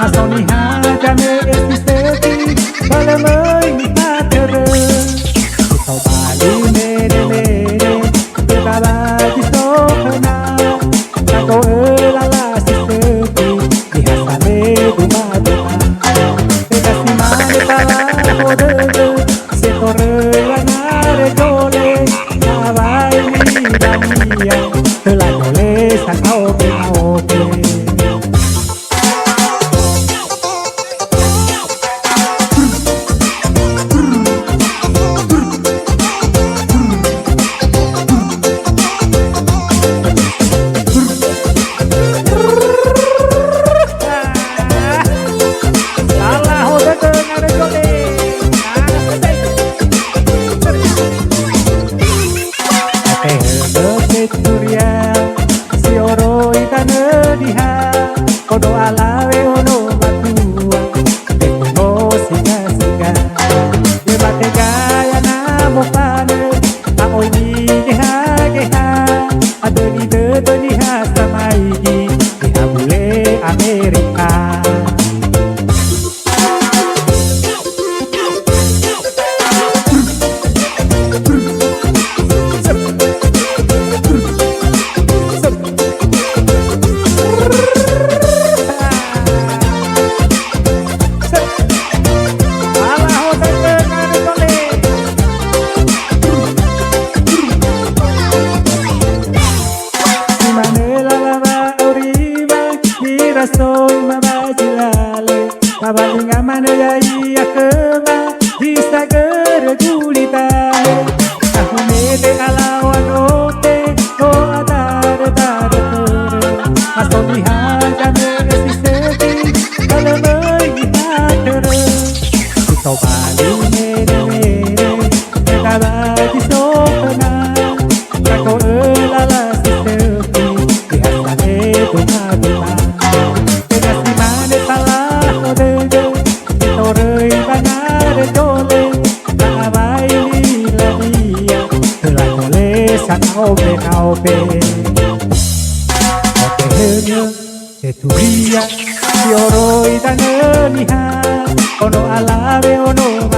Asoniha jame esti seti balamai hatere Kau bali mere mere Betaba di sokna Ako elala si seti Dihasane dumaduna Bekasi mane pala modele Setore lanare jole Nawai nidamia Telah jole sakau ke Kodo alawe ono matua Tekuno siga-siga Debate gaya namo pane Aoi ni geha-geha Adoni de hasta maigi Geha bule Amerika Soy mabajilale Kabalinga manaya iya kema Bisa gergulitale Aku mete alawan ote O adare dare tere Asomihan jame esi seti Kalamai hatere Kau bali mere mere Betaba di sokna Kako elala si seti Dihasane bunga-bunga Ope hanya eturia Sioroi dan niha Ono alawe ono